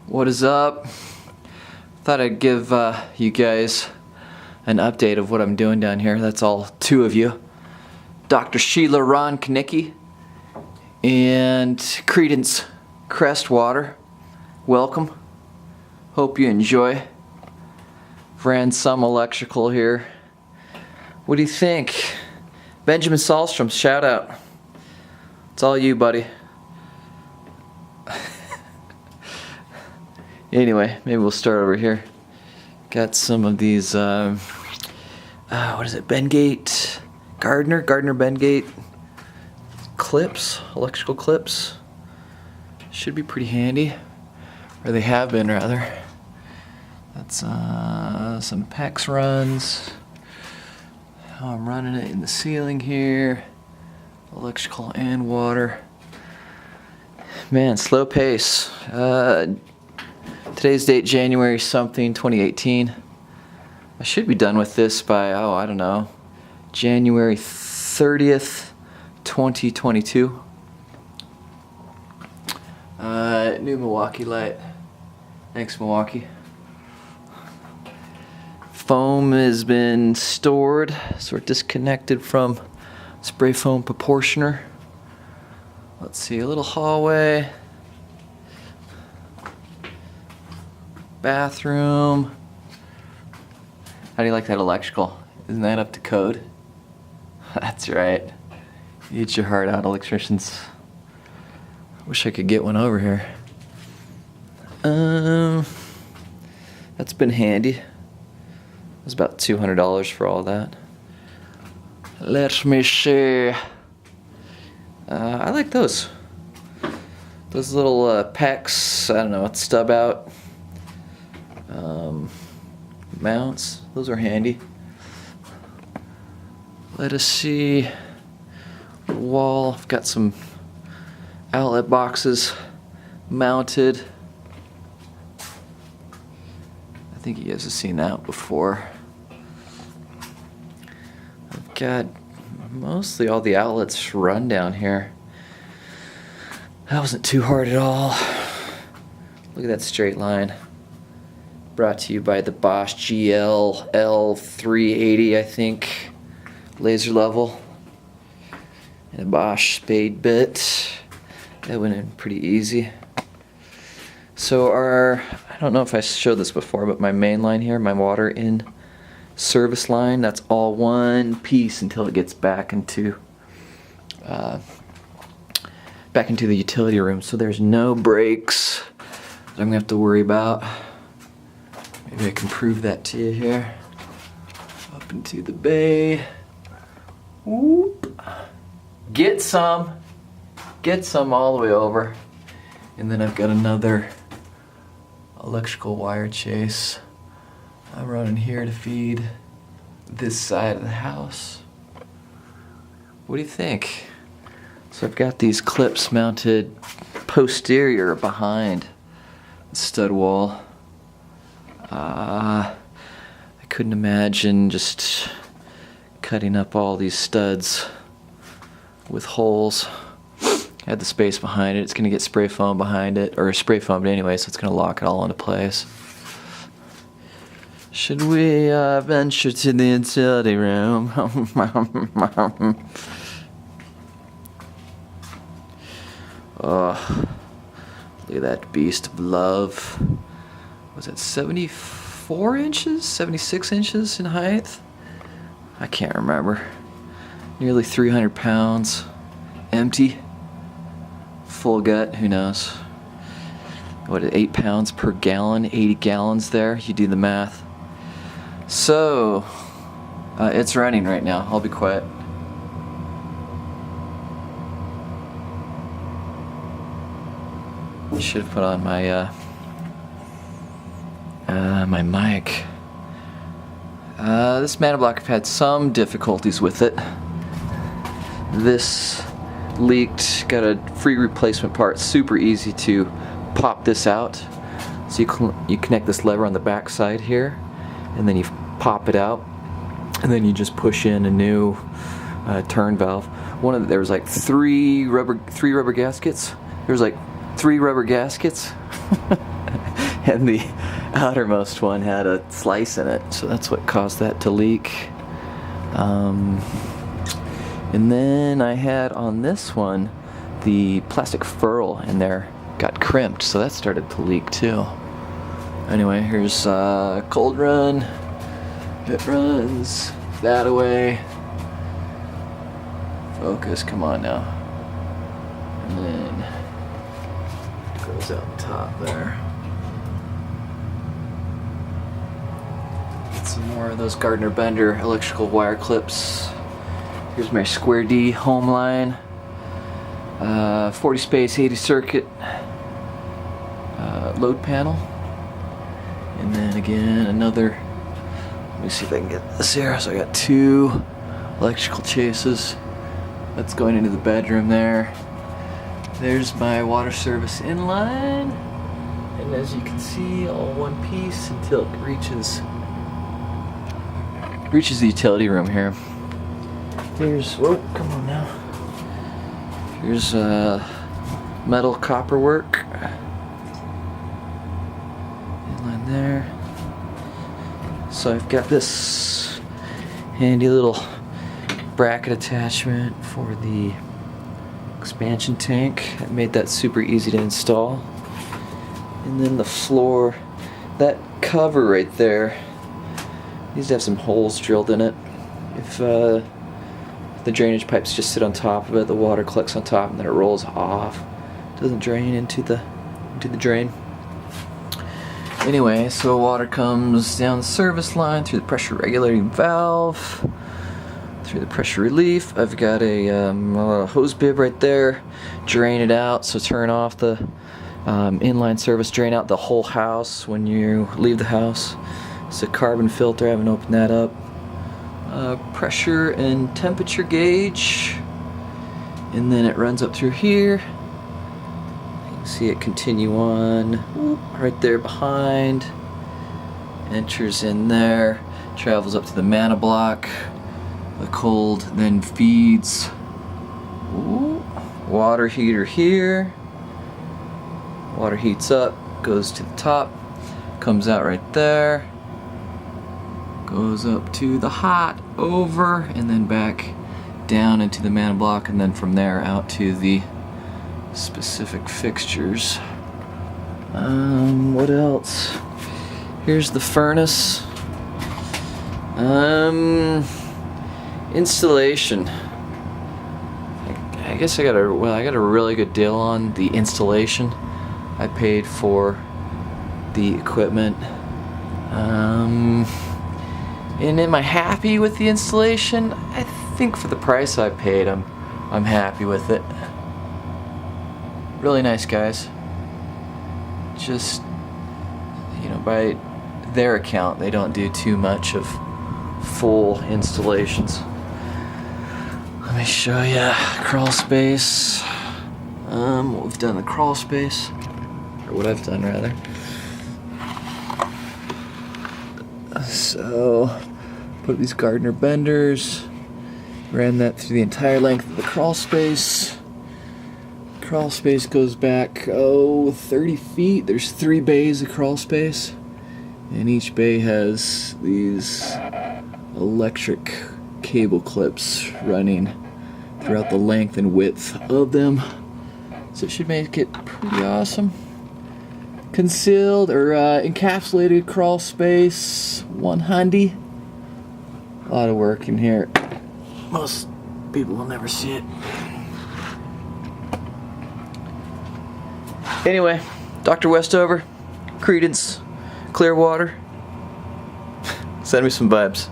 What is up? Thought I'd give you guys an update of what I'm doing down here. That's all two of you. Dr. Sheila Ron Knickie and Credence Crestwater. Welcome. Hope you enjoy. Ran some electrical here. What do you think? Benjamin Sahlstrom, shout out. It's all you, buddy. Anyway, maybe we'll start over here. Got some of these, what is it, Bengate, Gardner Bengate clips, electrical clips. Should be pretty handy, or they have been rather. That's some PEX runs. How I'm running it in the ceiling here. Electrical and water. Man, slow pace. Today's date, January something, 2018. I should be done with this by, I don't know, January 30th, 2022. New Milwaukee light. Thanks, Milwaukee. Foam has been stored, so we're disconnected from spray foam proportioner. Let's see, a little hallway. Bathroom. How do you like that electrical? Isn't that up to code? That's right. Eat your heart out, electricians. Wish I could get one over here. That's been handy. It was about $200 for all that. Let me see. I like those. Those little PEX, I don't know, stub out mounts. Those are handy. Let us see. Wall. I've got some outlet boxes mounted. I think you guys have seen that before. I've got mostly all the outlets run down here. That wasn't too hard at all. Look at that straight line. Brought to you by the Bosch GL L380, I think. Laser level. And a Bosch spade bit. That went in pretty easy. So I don't know if I showed this before, but my main line here, my water in service line, that's all one piece until it gets back into the utility room. So there's no breaks that I'm gonna have to worry about. Maybe I can prove that to you here. Up into the bay. Whoop. Get some all the way over. And then I've got another electrical wire chase. I'm running here to feed this side of the house. What do you think? So I've got these clips mounted posterior behind the stud wall. I couldn't imagine just cutting up all these studs with holes. I had the space behind it. It's going to get spray foam behind it, or spray foamed anyway, so it's going to lock it all into place. Should we venture to the utility room? Oh, look at that beast of love. Was it 74 inches? 76 inches in height? I can't remember. Nearly 300 pounds. Empty. Full gut, who knows? What, 8 pounds per gallon? 80 gallons there. You do the math. So, it's running right now. I'll be quiet. I should have put on my my mic. This Manabloc, I've had some difficulties with it. This leaked, got a free replacement part, super easy to pop this out. So you connect this lever on the back side here, and then you pop it out, and then you just push in a new turn valve. There was like three rubber gaskets. There was like 3 rubber gaskets. and the outermost one had a slice in it, so that's what caused that to leak. And then I had on this one the plastic ferrule in there got crimped, so that started to leak too. Anyway, here's cold run. It runs that away. Focus, come on now. And then it goes out the top there. Get some more of those Gardner Bender electrical wire clips. Here's my Square D home line. 40 space 80 circuit load panel. And then again another, let me see if I can get this here. So I got 2 electrical chases. That's going into the bedroom there. There's my water service inline. And as you can see, all one piece until it reaches the utility room here. Here's, whoa, come on now. Here's metal copper work. Inline there. So I've got this handy little bracket attachment for the expansion tank. I made that super easy to install. And then the floor, that cover right there needs to have some holes drilled in it. If the drainage pipes just sit on top of it, the water collects on top and then it rolls off. It doesn't drain into the drain. Anyway, so water comes down the service line through the pressure regulating valve, through the pressure relief. I've got a hose bib right there. Drain it out, so turn off the inline service, drain out the whole house when you leave the house. It's a carbon filter, I haven't opened that up. Pressure and temperature gauge, and then it runs up through here. You can see it continue on right there behind, enters in there, travels up to the Manabloc. The cold then feeds. Water heater here. Water heats up, goes to the top, comes out right there, goes up to the hot, over, and then back down into the Manabloc, and then from there out to the specific fixtures. What else? Here's the furnace. Installation. I guess I got a really good deal on the installation. I paid for the equipment. And am I happy with the installation? I think for the price I paid, I'm happy with it. Really nice guys. Just, you know, by their account, they don't do too much of full installations. Let me show you crawl space. What we've done in the crawl space, or what I've done rather. So, put these Gardner Benders, ran that through the entire length of the crawl space. Crawl space goes back, 30 feet. There's 3 bays of crawl space, and each bay has these electric cable clips running throughout the length and width of them. So it should make it pretty awesome. Concealed or encapsulated crawl space, 1 handy. A lot of work in here. Most people will never see it. Anyway, Dr. Westover, Credence, Clearwater. Send me some vibes.